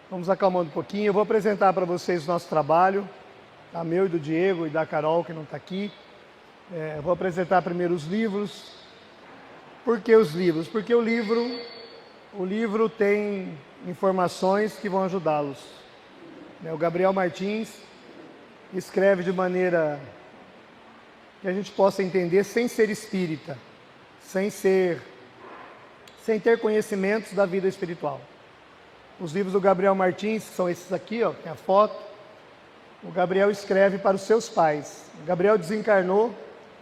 Vamos acalmando um pouquinho. Eu vou apresentar para vocês o nosso trabalho, tá? Meu e do Diego e da Carol, que não está aqui. Eu vou apresentar primeiro os livros. Por que os livros? Porque o livro tem informações que vão ajudá-los. O Gabriel Martins escreve de maneira que a gente possa entender sem ser espírita, sem ter conhecimentos da vida espiritual. Os livros do Gabriel Martins, que são esses aqui, ó, tem a foto. O Gabriel escreve para os seus pais. O Gabriel desencarnou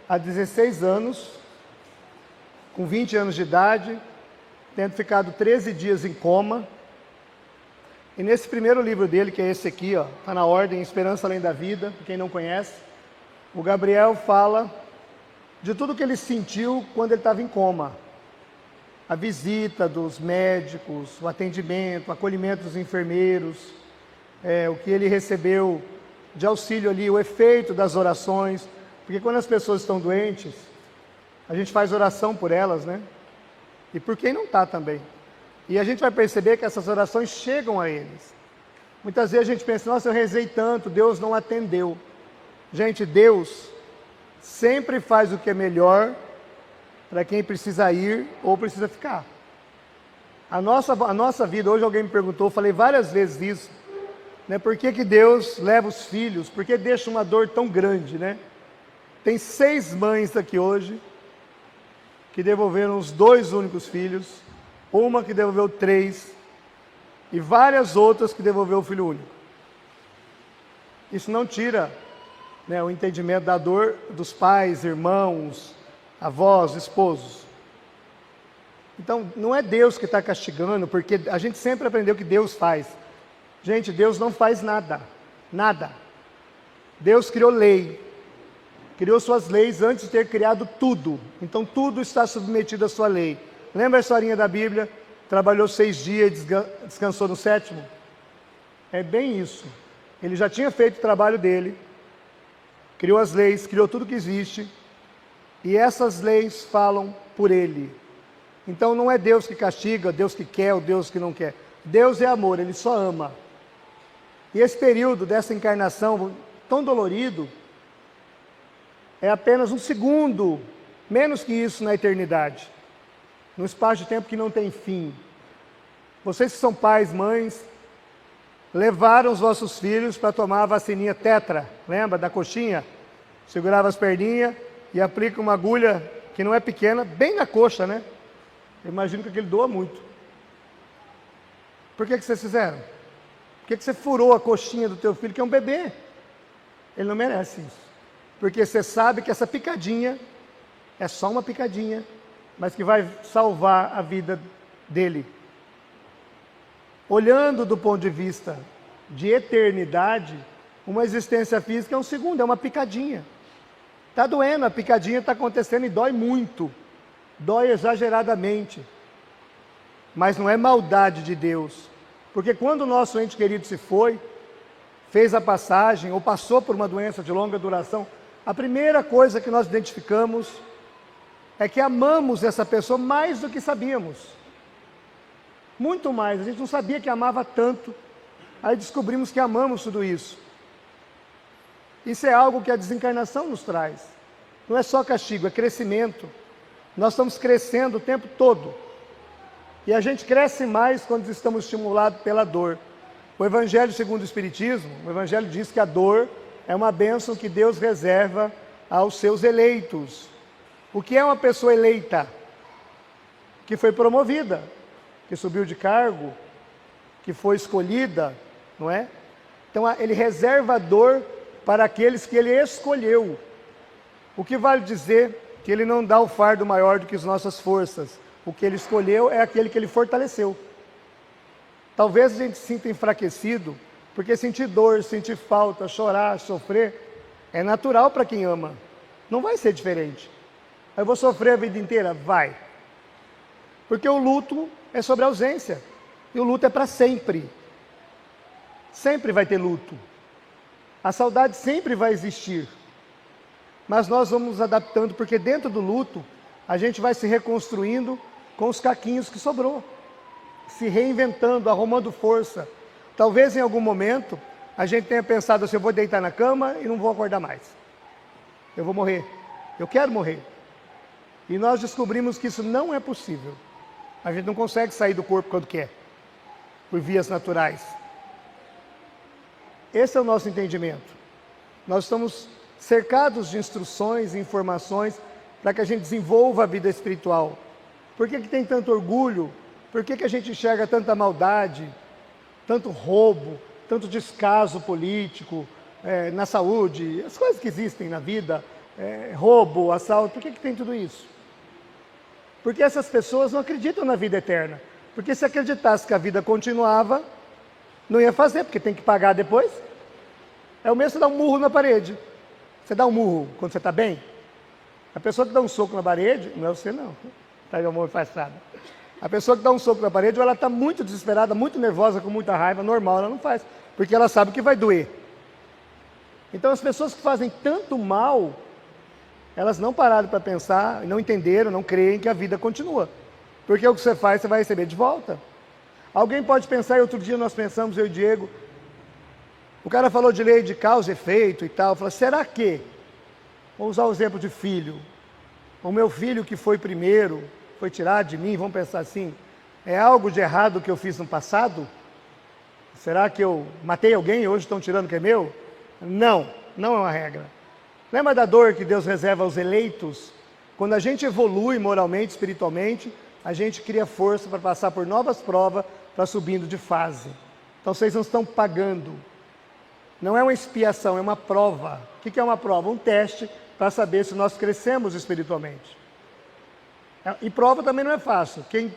há 16 anos, com 20 anos de idade, tendo ficado 13 dias em coma. E nesse primeiro livro dele, que é esse aqui, ó, está na ordem Esperança Além da Vida, para quem não conhece, o Gabriel fala de tudo que ele sentiu quando ele estava em coma. A visita dos médicos, o atendimento, o acolhimento dos enfermeiros, o que ele recebeu de auxílio ali, o efeito das orações, porque quando as pessoas estão doentes, a gente faz oração por elas, né? E por quem não está também. E a gente vai perceber que essas orações chegam a eles. Muitas vezes a gente pensa, nossa, eu rezei tanto, Deus não atendeu. Gente, Deus sempre faz o que é melhor para quem precisa ir ou precisa ficar. A nossa vida, hoje alguém me perguntou, eu falei várias vezes isso, né? Por que Deus leva os filhos? Por que deixa uma dor tão grande, né? Tem 6 mães aqui hoje que devolveram os 2 únicos filhos, uma que devolveu 3 e várias outras que devolveu o filho único. Isso não tira, né, o entendimento da dor dos pais, irmãos, avós, esposos. Então, não é Deus que está castigando, porque a gente sempre aprendeu que Deus faz. Gente, Deus não faz nada, nada. Deus criou lei, criou suas leis antes de ter criado tudo. Então, tudo está submetido à sua lei. Lembra a historinha da Bíblia? Trabalhou 6 dias e descansou no 7º? É bem isso. Ele já tinha feito o trabalho dele, criou as leis, criou tudo que existe, e essas leis falam por ele. Então não é Deus que castiga, Deus que quer ou Deus que não quer. Deus é amor, Ele só ama. E esse período dessa encarnação tão dolorido é apenas um segundo, menos que isso na eternidade, num espaço de tempo que não tem fim. Vocês que são pais, mães, levaram os vossos filhos para tomar a vacininha tetra, lembra da coxinha? Segurava as perninhas e aplica uma agulha que não é pequena, bem na coxa, né? Eu imagino que aquele doa muito. Por que vocês fizeram? Por que você furou a coxinha do teu filho, que é um bebê? Ele não merece isso. Porque você sabe que essa picadinha é só uma picadinha, mas que vai salvar a vida dele. Olhando do ponto de vista de eternidade, uma existência física é um segundo, é uma picadinha. Está doendo, a picadinha está acontecendo e dói muito, dói exageradamente. Mas não é maldade de Deus, porque quando o nosso ente querido se foi, fez a passagem ou passou por uma doença de longa duração, a primeira coisa que nós identificamos é que amamos essa pessoa mais do que sabíamos. Muito mais, a gente não sabia que amava tanto, aí descobrimos que amamos tudo isso. Isso é algo que a desencarnação nos traz. Não é só castigo, é crescimento. Nós estamos crescendo o tempo todo. E a gente cresce mais quando estamos estimulados pela dor. O Evangelho segundo o Espiritismo, o Evangelho diz que a dor é uma bênção que Deus reserva aos seus eleitos. O que é uma pessoa eleita? Que foi promovida, que subiu de cargo, que foi escolhida, não é? Então ele reserva a dor para aqueles que ele escolheu. O que vale dizer que ele não dá o fardo maior do que as nossas forças. O que ele escolheu é aquele que ele fortaleceu. Talvez a gente se sinta enfraquecido, porque sentir dor, sentir falta, chorar, sofrer, é natural para quem ama. Não vai ser diferente. Eu vou sofrer a vida inteira? Vai. Porque o luto é sobre a ausência. E o luto é para sempre. Sempre vai ter luto. A saudade sempre vai existir. Mas nós vamos nos adaptando, porque dentro do luto, a gente vai se reconstruindo com os caquinhos que sobrou. Se reinventando, arrumando força. Talvez em algum momento a gente tenha pensado assim, eu vou deitar na cama e não vou acordar mais. Eu vou morrer. Eu quero morrer. E nós descobrimos que isso não é possível. A gente não consegue sair do corpo quando quer, por vias naturais. Esse é o nosso entendimento. Nós estamos cercados de instruções e informações para que a gente desenvolva a vida espiritual. Por que tem tanto orgulho? Por que a gente enxerga tanta maldade, tanto roubo, tanto descaso político, na saúde, as coisas que existem na vida, roubo, assalto, por que tem tudo isso? Porque essas pessoas não acreditam na vida eterna. Porque se acreditasse que a vida continuava, não ia fazer, porque tem que pagar depois. É o mesmo você dar um murro na parede. Você dá um murro quando você está bem? A pessoa que dá um soco na parede, não é você não, está de amor afastado. A pessoa que dá um soco na parede, ou ela está muito desesperada, muito nervosa, com muita raiva, normal, ela não faz, porque ela sabe que vai doer. Então as pessoas que fazem tanto mal, elas não pararam para pensar, não entenderam, não creem que a vida continua. Porque o que você faz, você vai receber de volta. Alguém pode pensar, e outro dia nós pensamos, eu e o Diego, o cara falou de lei de causa e efeito e tal, falou, será que, vou usar o exemplo de filho, o meu filho que foi primeiro, foi tirado de mim, vamos pensar assim, é algo de errado que eu fiz no passado? Será que eu matei alguém e hoje estão tirando o que é meu? Não, não é uma regra. Lembra da dor que Deus reserva aos eleitos? Quando a gente evolui moralmente, espiritualmente, a gente cria força para passar por novas provas, para subindo de fase. Então vocês não estão pagando. Não é uma expiação, é uma prova. O que é uma prova? Um teste para saber se nós crescemos espiritualmente. E prova também não é fácil. Quem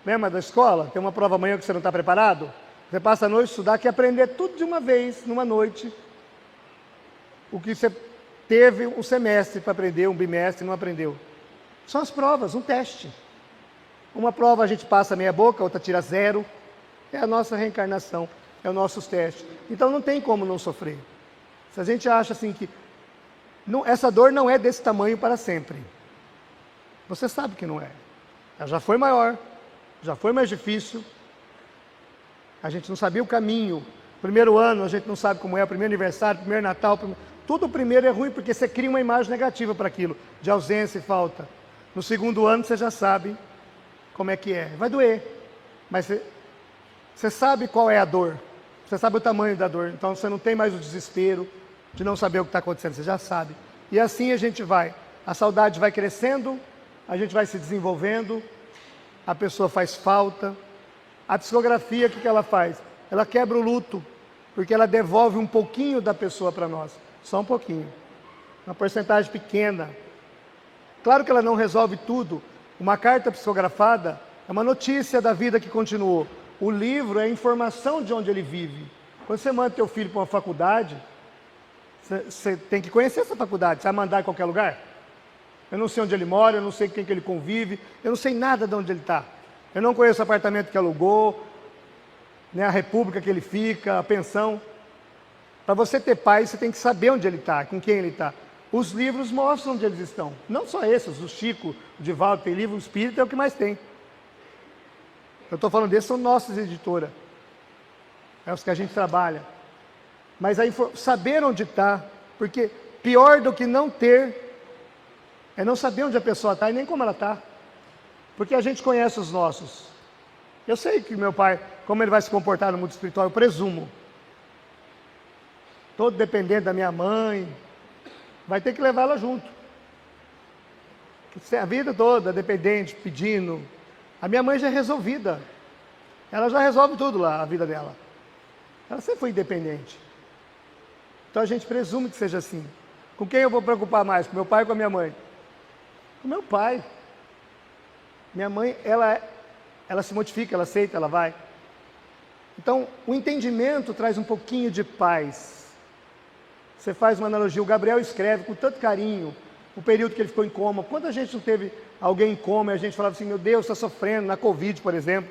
lembra da escola? Tem uma prova amanhã que você não está preparado? Você passa a noite estudar, quer aprender tudo de uma vez, numa noite. O que você teve um semestre para aprender, um bimestre, não aprendeu. São as provas, um teste. Uma prova a gente passa meia boca, outra tira 0. É a nossa reencarnação, é o nosso teste. Então não tem como não sofrer. Se a gente acha assim que essa dor não é desse tamanho para sempre. Você sabe que não é. Ela já foi maior, já foi mais difícil. A gente não sabia o caminho. Primeiro ano a gente não sabe como é, o primeiro aniversário, primeiro Natal, tudo primeiro é ruim porque você cria uma imagem negativa para aquilo, de ausência e falta. No segundo ano você já sabe como é que é. Vai doer, mas você sabe qual é a dor, você sabe o tamanho da dor, então você não tem mais o desespero de não saber o que está acontecendo, você já sabe. E assim a gente vai, a saudade vai crescendo, a gente vai se desenvolvendo, a pessoa faz falta. A psicografia, o que ela faz? Ela quebra o luto, porque ela devolve um pouquinho da pessoa para nós, só um pouquinho, uma porcentagem pequena. Claro que ela não resolve tudo. Uma carta psicografada é uma notícia da vida que continuou. O livro é a informação de onde ele vive. Quando você manda teu filho para uma faculdade, você tem que conhecer essa faculdade. Você vai mandar em qualquer lugar? Eu não sei onde ele mora, eu não sei com quem que ele convive, eu não sei nada de onde ele está. Eu não conheço o apartamento que alugou, né, a república que ele fica, a pensão. Para você ter paz, você tem que saber onde ele está, com quem ele está. Os livros mostram onde eles estão. Não só esses, o Chico, o Divaldo tem livro, o Espírito é o que mais tem. Eu estou falando desses, são nossas editoras. É os que a gente trabalha. Mas saber onde está, porque pior do que não ter, é não saber onde a pessoa está e nem como ela está. Porque a gente conhece os nossos. Eu sei que meu pai, como ele vai se comportar no mundo espiritual, eu presumo. Todo dependente da minha mãe, vai ter que levar ela junto. A vida toda, dependente, pedindo. A minha mãe já é resolvida. Ela já resolve tudo lá, a vida dela. Ela sempre foi independente. Então a gente presume que seja assim. Com quem eu vou preocupar mais? Com meu pai ou com a minha mãe? Com meu pai. Minha mãe, ela se modifica, ela aceita, ela vai. Então, o entendimento traz um pouquinho de paz. Você faz uma analogia, o Gabriel escreve com tanto carinho o período que ele ficou em coma. Quanta gente não teve alguém em coma e a gente falava assim, meu Deus, está sofrendo, na Covid, por exemplo.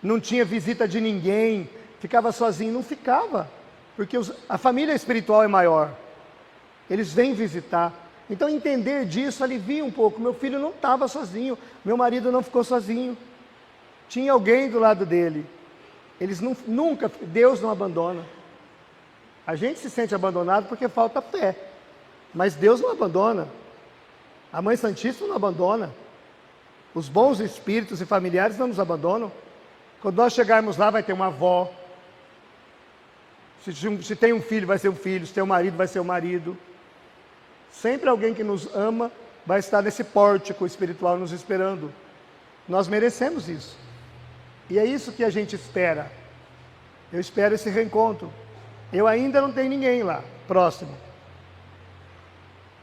Não tinha visita de ninguém, ficava sozinho. Não ficava, porque a família espiritual é maior. Eles vêm visitar. Então, entender disso alivia um pouco. Meu filho não estava sozinho, meu marido não ficou sozinho. Tinha alguém do lado dele. Eles nunca, Deus não abandona. A gente se sente abandonado porque falta fé. Mas Deus não abandona. A Mãe Santíssima não abandona. Os bons espíritos e familiares não nos abandonam. Quando nós chegarmos lá, vai ter uma avó. Se tem um filho, vai ser um filho. Se tem um marido, vai ser um marido. Sempre alguém que nos ama vai estar nesse pórtico espiritual nos esperando. Nós merecemos isso. E é isso que a gente espera. Eu espero esse reencontro. Eu ainda não tenho ninguém lá, próximo.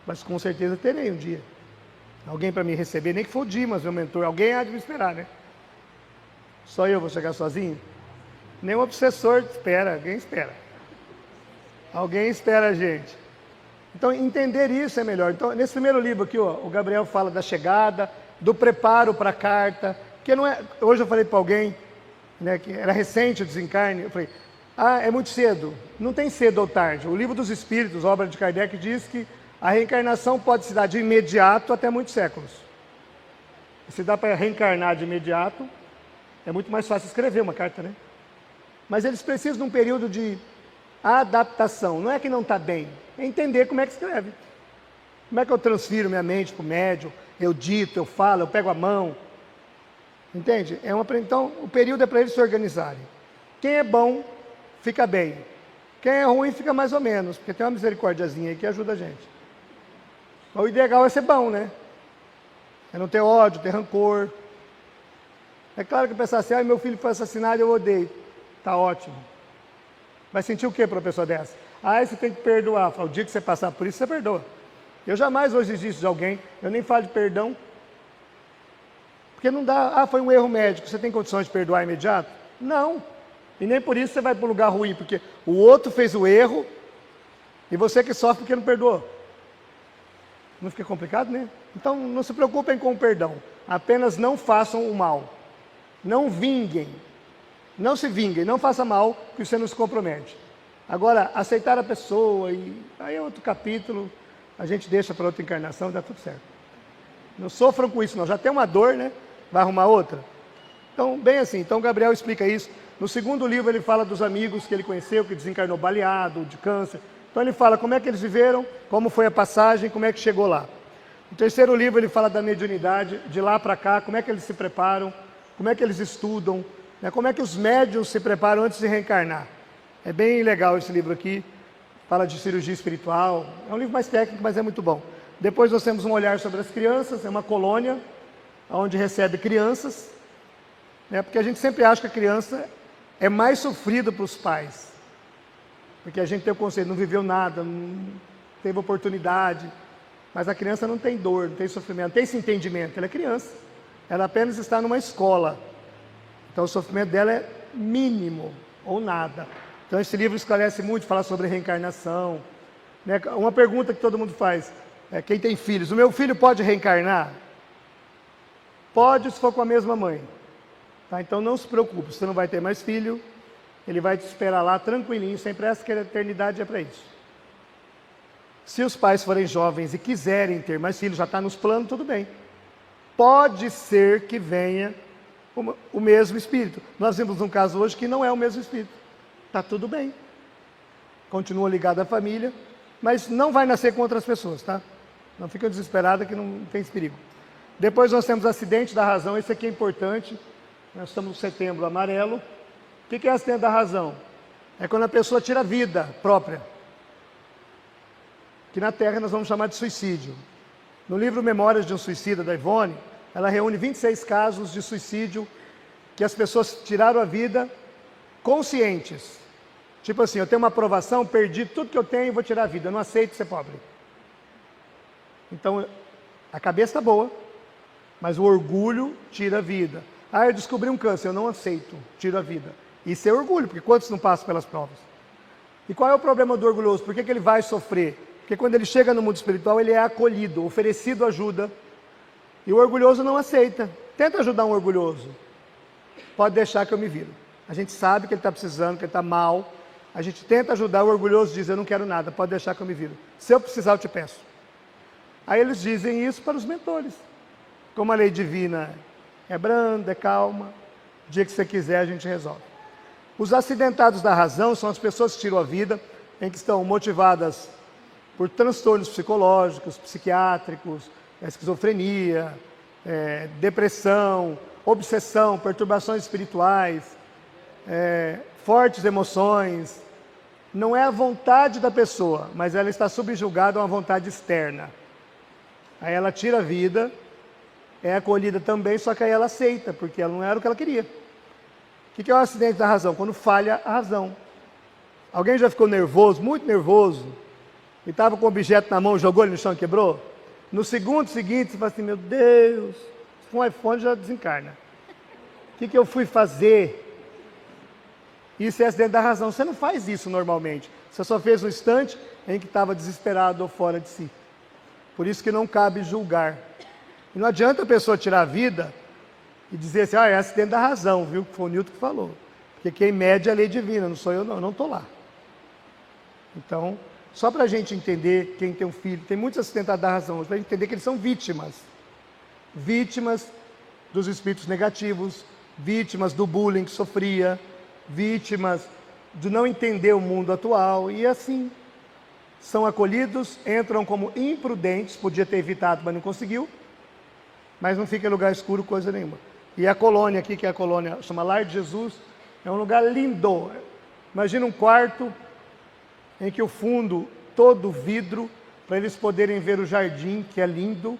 Mas com certeza terei um dia. Alguém para me receber, nem que for o Dimas, meu mentor. Alguém há de me esperar, né? Só eu vou chegar sozinho? Nem um obsessor espera, alguém espera. Alguém espera a gente. Então, entender isso é melhor. Então, nesse primeiro livro aqui, ó, o Gabriel fala da chegada, do preparo para a carta, que não é... Hoje eu falei para alguém, né, que era recente o desencarne, eu falei, é muito cedo. Não tem cedo ou tarde. O Livro dos Espíritos, obra de Kardec, diz que a reencarnação pode se dar de imediato até muitos séculos. Se dá para reencarnar de imediato, é muito mais fácil escrever uma carta, né? Mas eles precisam de um período de adaptação. Não é que não está bem, é entender como é que escreve. Como é que eu transfiro minha mente para o médium, eu dito, eu falo, eu pego a mão. Entende? Então, o período é para eles se organizarem. Quem é bom, fica bem. Quem é ruim, fica mais ou menos, porque tem uma misericórdiazinha aí que ajuda a gente. Mas o ideal é ser bom, né? É não ter ódio, ter rancor. É claro que pensar assim, meu filho foi assassinado, eu odeio. Tá ótimo. Vai sentir o que para uma pessoa dessa? Você tem que perdoar. Fala, o dia que você passar por isso, você perdoa. Eu jamais hoje existe de alguém, eu nem falo de perdão. Porque não dá, foi um erro médico, você tem condições de perdoar imediato? Não. E nem por isso você vai para um lugar ruim, porque o outro fez o erro e você que sofre porque não perdoou. Não fica complicado, né? Então, não se preocupem com o perdão. Apenas não façam o mal. Não vinguem. Não se vinguem, não faça mal, que você não se compromete. Agora, aceitar a pessoa, aí é outro capítulo, a gente deixa para outra encarnação e dá tudo certo. Não sofram com isso não, já tem uma dor, né? Vai arrumar outra? Então, bem assim, então Gabriel explica isso. No segundo livro ele fala dos amigos que ele conheceu, que desencarnou baleado, de câncer. Então ele fala como é que eles viveram, como foi a passagem, como é que chegou lá. No terceiro livro ele fala da mediunidade, de lá para cá, como é que eles se preparam, como é que eles estudam, né? Como é que os médiuns se preparam antes de reencarnar. É bem legal esse livro aqui, fala de cirurgia espiritual, é um livro mais técnico, mas é muito bom. Depois nós temos um olhar sobre as crianças, é uma colônia, onde recebe crianças, né? Porque a gente sempre acha que a criança é mais sofrida para os pais, porque a gente tem o conceito, não viveu nada, não teve oportunidade, mas a criança não tem dor, não tem sofrimento, não tem esse entendimento, ela é criança, ela apenas está numa escola, então o sofrimento dela é mínimo ou nada. Então esse livro esclarece muito, fala sobre reencarnação, né? Uma pergunta que todo mundo faz, quem tem filhos, o meu filho pode reencarnar? Pode, se for com a mesma mãe. Tá? Então não se preocupe, você não vai ter mais filho, ele vai te esperar lá tranquilinho, sem pressa, que a eternidade é para isso. Se os pais forem jovens e quiserem ter mais filhos, já está nos planos, tudo bem. Pode ser que venha o mesmo espírito. Nós vimos um caso hoje que não é o mesmo espírito. Está tudo bem. Continua ligado à família, mas não vai nascer com outras pessoas, tá? Não fica desesperada que não tem esse perigo. Depois nós temos acidente da razão, esse aqui é importante. Nós estamos no setembro amarelo. O que é acidente da razão? É quando a pessoa tira a vida própria. Que na Terra nós vamos chamar de suicídio. No livro Memórias de um Suicida, da Ivone, ela reúne 26 casos de suicídio que as pessoas tiraram a vida conscientes. Tipo assim, eu tenho uma aprovação, perdi tudo que eu tenho e vou tirar a vida, eu não aceito ser pobre. Então, a cabeça está boa, mas o orgulho tira a vida. Eu descobri um câncer, eu não aceito, tiro a vida. Isso é orgulho, porque quantos não passam pelas provas? E qual é o problema do orgulhoso? Por que ele vai sofrer? Porque quando ele chega no mundo espiritual, ele é acolhido, oferecido ajuda. E o orgulhoso não aceita. Tenta ajudar um orgulhoso. Pode deixar que eu me viro. A gente sabe que ele está precisando, que ele está mal. A gente tenta ajudar, o orgulhoso diz, eu não quero nada, pode deixar que eu me viro. Se eu precisar, eu te peço. Aí eles dizem isso para os mentores. Como a lei divina é branda, é calma, o dia que você quiser a gente resolve. Os acidentados da razão são as pessoas que tiram a vida, em que estão motivadas por transtornos psicológicos, psiquiátricos, esquizofrenia, depressão, obsessão, perturbações espirituais, fortes emoções. Não é a vontade da pessoa, mas ela está subjugada a uma vontade externa. Aí ela tira a vida, é acolhida também, só que aí ela aceita, porque ela não era o que ela queria. O que é um acidente da razão? Quando falha a razão. Alguém já ficou nervoso, muito nervoso, e estava com o objeto na mão, jogou ele no chão e quebrou? No segundo seguinte, você fala assim, meu Deus, se for um iPhone já desencarna. O que eu fui fazer? Isso é acidente da razão. Você não faz isso normalmente. Você só fez um instante em que estava desesperado ou fora de si. Por isso que não cabe julgar. E não adianta a pessoa tirar a vida e dizer assim, é acidente da razão, viu? Que foi o Newton que falou. Porque quem mede é a lei divina, não sou eu não estou lá. Então, só para a gente entender, quem tem um filho, tem muitos acidentados da razão, para a gente entender que eles são vítimas. Vítimas dos espíritos negativos, vítimas do bullying que sofria, vítimas de não entender o mundo atual, e assim, são acolhidos, entram como imprudentes, podia ter evitado, mas não conseguiu, mas não fica em lugar escuro coisa nenhuma. E a colônia aqui, que é a colônia, chama Lar de Jesus, é um lugar lindo. Imagina um quarto em que o fundo todo vidro, para eles poderem ver o jardim, que é lindo,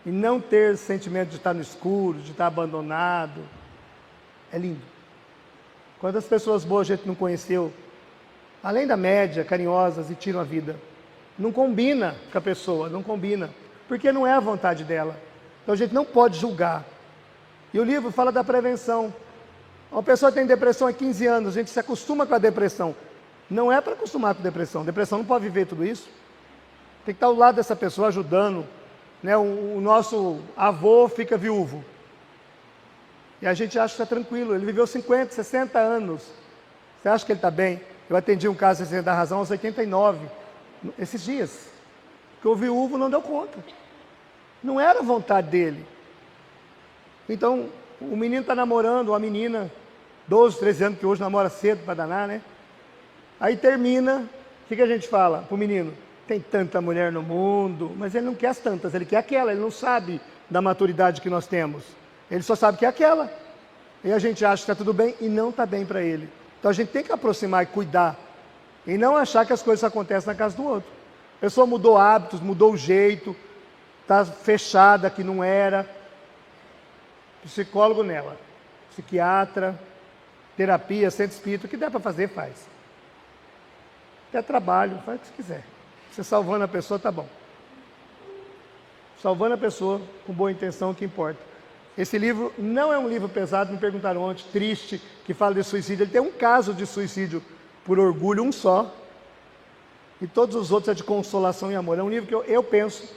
e não ter sentimento de estar no escuro, de estar abandonado. É lindo. Quantas pessoas boas a gente não conheceu, além da média, carinhosas e tiram a vida. Não combina com a pessoa, não combina, porque não é a vontade dela. Então a gente não pode julgar. E o livro fala da prevenção. Uma pessoa tem depressão há 15 anos, a gente se acostuma com a depressão. Não é para acostumar com depressão. Depressão não pode viver tudo isso. Tem que estar ao lado dessa pessoa, ajudando. Né? O nosso avô fica viúvo. E a gente acha que está tranquilo. Ele viveu 50, 60 anos. Você acha que ele está bem? Eu atendi um caso de da razão aos 89, esses dias. Porque o viúvo não deu conta. Não era a vontade dele. Então, o menino está namorando, uma menina, 12, 13 anos, que hoje namora cedo para danar, né? Aí termina, o que a gente fala para o menino? Tem tanta mulher no mundo, mas ele não quer as tantas, ele quer aquela, ele não sabe da maturidade que nós temos. Ele só sabe que é aquela. E a gente acha que está tudo bem e não está bem para ele. Então a gente tem que aproximar e cuidar. E não achar que as coisas acontecem na casa do outro. A pessoa mudou hábitos, mudou o jeito, está fechada que não era. Psicólogo nela, psiquiatra, terapia, centro espírita, o que der para fazer, faz. Até trabalho, faz o que você quiser. Você salvando a pessoa, tá bom. Salvando a pessoa com boa intenção, o que importa. Esse livro não é um livro pesado, me perguntaram ontem, triste, que fala de suicídio. Ele tem um caso de suicídio por orgulho, um só. E todos os outros é de consolação e amor. É um livro que eu penso,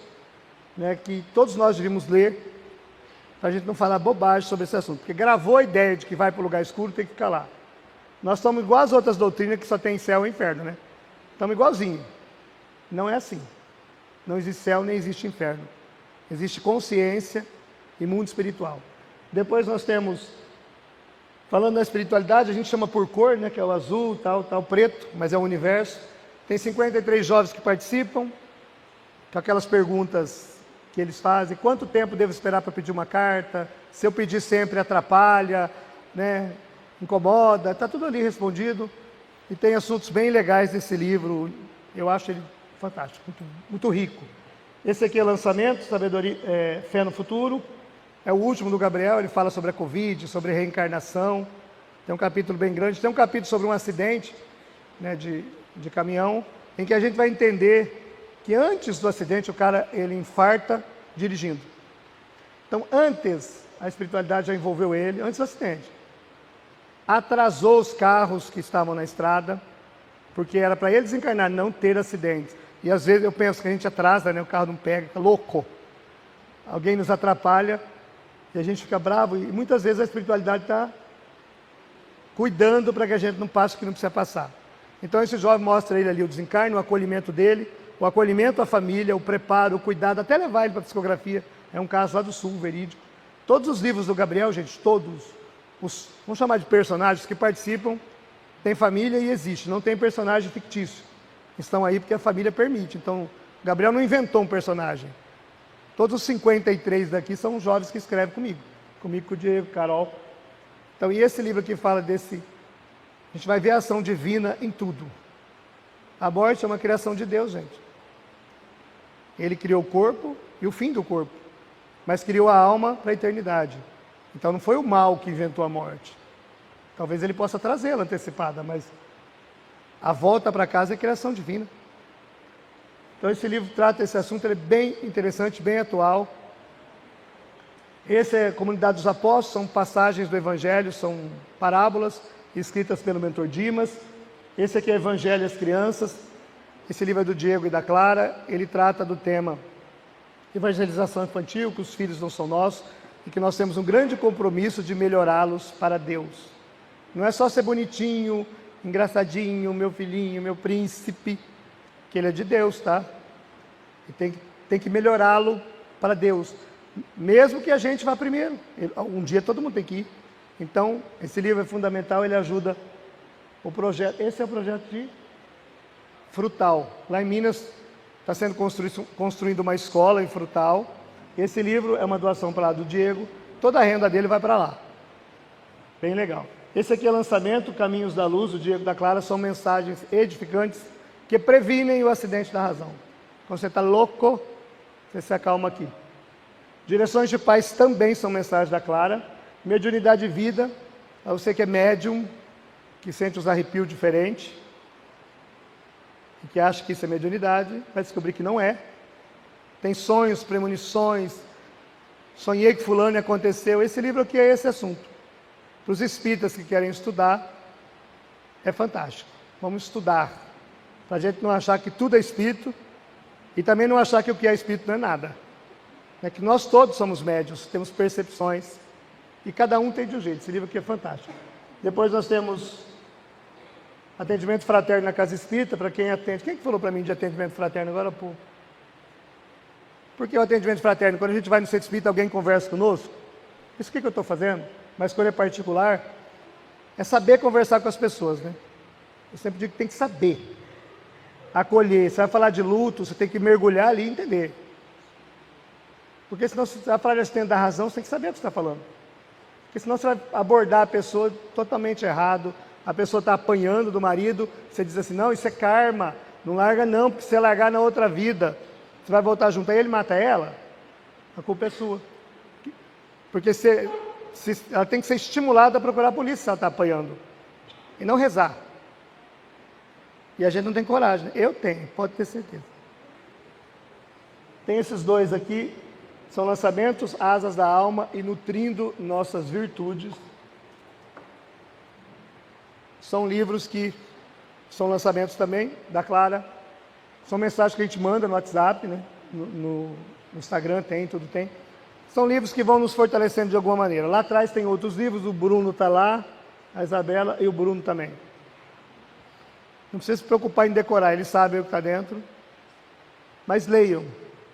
né, que todos nós devíamos ler, para a gente não falar bobagem sobre esse assunto. Porque gravou a ideia de que vai para o lugar escuro, tem que ficar lá. Nós estamos igual as outras doutrinas que só tem céu e inferno, né? Estamos igualzinho. Não é assim. Não existe céu, nem existe inferno. Existe consciência e mundo espiritual. Depois nós temos, falando da espiritualidade, a gente chama por cor, né? Que é o azul, tal, preto, mas é o universo. Tem 53 jovens que participam, com aquelas perguntas que eles fazem. Quanto tempo devo esperar para pedir uma carta? Se eu pedir sempre atrapalha, né? Incomoda, está tudo ali respondido. E tem assuntos bem legais nesse livro, eu acho ele fantástico, muito, muito rico. Esse aqui é lançamento, Sabedoria, Fé no Futuro, é o último do Gabriel, ele fala sobre a Covid, sobre reencarnação, tem um capítulo bem grande, tem um capítulo sobre um acidente, né, de caminhão, em que a gente vai entender que antes do acidente o cara ele infarta dirigindo. Então antes, a espiritualidade já envolveu ele, antes do acidente. Atrasou os carros que estavam na estrada, porque era para ele desencarnar, não ter acidentes. E às vezes eu penso que a gente atrasa, né? O carro não pega, fica louco. Alguém nos atrapalha e a gente fica bravo. E muitas vezes a espiritualidade está cuidando para que a gente não passe o que não precisa passar. Então esse jovem mostra ele ali o desencarne, o acolhimento dele, o acolhimento à família, o preparo, o cuidado, até levar ele para a psicografia. É um caso lá do Sul, verídico. Todos os livros do Gabriel, gente, todos vamos chamar de personagens que participam, tem família e existe, não tem personagem fictício. Estão aí porque a família permite. Então, Gabriel não inventou um personagem. Todos os 53 daqui são jovens que escrevem comigo com o Diego, Carol. Então, e esse livro aqui fala desse... A gente vai ver a ação divina em tudo. A morte é uma criação de Deus, gente. Ele criou o corpo e o fim do corpo, mas criou a alma para a eternidade. Então não foi o mal que inventou a morte. Talvez ele possa trazê-la antecipada, mas a volta para casa é criação divina. Então esse livro trata esse assunto, ele é bem interessante, bem atual. Esse é a Comunidade dos Apóstolos, são passagens do Evangelho, são parábolas escritas pelo mentor Dimas. Esse aqui é Evangelho às Crianças. Esse livro é do Diego e da Clara. Ele trata do tema evangelização infantil, que os filhos não são nossos, e que nós temos um grande compromisso de melhorá-los para Deus. Não é só ser bonitinho, engraçadinho, meu filhinho, meu príncipe, que ele é de Deus, tá? E tem que melhorá-lo para Deus, mesmo que a gente vá primeiro. Um dia todo mundo tem que ir. Então, esse livro é fundamental, ele ajuda o projeto. Esse é o projeto de Frutal. Lá em Minas está sendo construindo uma escola em Frutal. Esse livro é uma doação para lá do Diego. Toda a renda dele vai para lá. Bem legal. Esse aqui é lançamento, Caminhos da Luz, o Diego da Clara, são mensagens edificantes que previnem o acidente da razão. Quando você está louco, você se acalma aqui. Direções de Paz também são mensagens da Clara. Mediunidade de Vida, a você que é médium, que sente os arrepios diferentes, e que acha que isso é mediunidade, vai descobrir que não é. Tem sonhos, premonições, sonhei que fulano aconteceu. Esse livro aqui é esse assunto. Para os espíritas que querem estudar, é fantástico. Vamos estudar, para a gente não achar que tudo é espírito, e também não achar que o que é espírito não é nada. É que nós todos somos médiuns, temos percepções, e cada um tem de um jeito. Esse livro aqui é fantástico. Depois nós temos atendimento fraterno na casa espírita, para quem atende. Quem que falou para mim de atendimento fraterno agora há pouco? Por que o atendimento fraterno? Quando a gente vai no centro espírita, alguém conversa conosco. Isso que eu estou fazendo, mas quando é particular, é saber conversar com as pessoas, né? Eu sempre digo que tem que saber acolher. Você vai falar de luto, você tem que mergulhar ali e entender. Porque senão, se você vai falar de acidente da razão, você tem que saber o que você está falando. Porque senão você vai abordar a pessoa totalmente errado, a pessoa está apanhando do marido, você diz assim, não, isso é karma, não larga não, porque se você largar na outra vida, você vai voltar junto a ele e mata ela, a culpa é sua. Porque ela tem que ser estimulada a procurar a polícia se ela está apanhando, e não rezar. E a gente não tem coragem, né? Eu tenho, pode ter certeza. Tem esses dois aqui, são lançamentos, Asas da Alma e Nutrindo Nossas Virtudes. São livros que são lançamentos também, da Clara. São mensagens que a gente manda no WhatsApp, né? No Instagram tem, tudo tem. São livros que vão nos fortalecendo de alguma maneira. Lá atrás tem outros livros, o Bruno está lá, a Isabela e o Bruno também. Não precisa se preocupar em decorar, eles sabem o que está dentro. Mas leiam.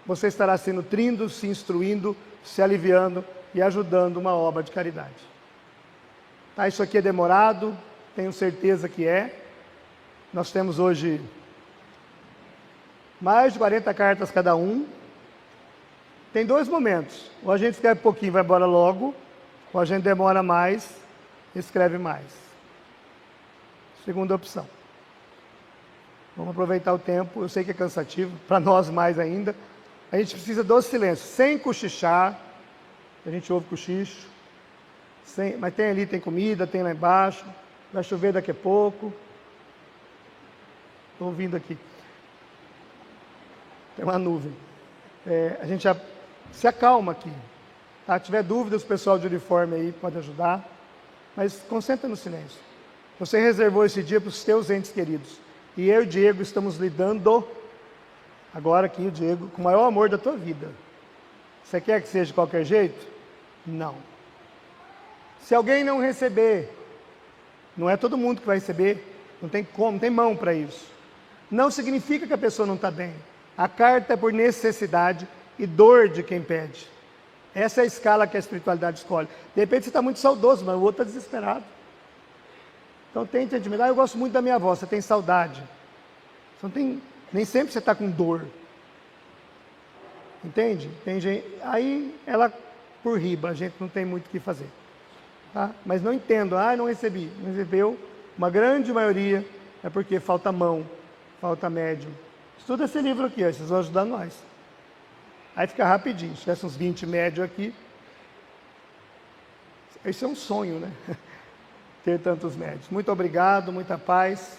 Você estará se nutrindo, se instruindo, se aliviando e ajudando uma obra de caridade. Tá, isso aqui é demorado, tenho certeza que é. Nós temos hoje mais de 40 cartas cada um. Tem dois momentos. Ou a gente escreve pouquinho e vai embora logo, ou a gente demora mais e escreve mais. Segunda opção. Vamos aproveitar o tempo, eu sei que é cansativo, para nós mais ainda. A gente precisa do silêncio, sem cochichar. A gente ouve cochicho. Mas tem ali, tem comida, tem lá embaixo. Vai chover daqui a pouco. Estou ouvindo aqui. Tem uma nuvem. A gente já se acalma aqui. Tá? Se tiver dúvidas, o pessoal de uniforme aí pode ajudar. Mas concentra no silêncio. Você reservou esse dia para os seus entes queridos. E eu e o Diego estamos lidando, agora aqui o Diego, com o maior amor da tua vida. Você quer que seja de qualquer jeito? Não. Se alguém não receber, não é todo mundo que vai receber, não tem como, não tem mão para isso. Não significa que a pessoa não está bem. A carta é por necessidade e dor de quem pede. Essa é a escala que a espiritualidade escolhe. De repente você está muito saudoso, mas o outro está desesperado. Então tente admirar. Eu gosto muito da minha avó, você tem saudade. Você não tem, nem sempre você está com dor. Entende? Tem gente, aí ela por riba, a gente não tem muito o que fazer. Tá? Mas não entendo, não recebi. Não recebeu, uma grande maioria é porque falta mão, falta médium. Estuda esse livro aqui, vocês vão ajudar nós. Aí fica rapidinho, se tivesse uns 20 médios aqui. Isso é um sonho, né? Ter tantos médios. Muito obrigado, muita paz.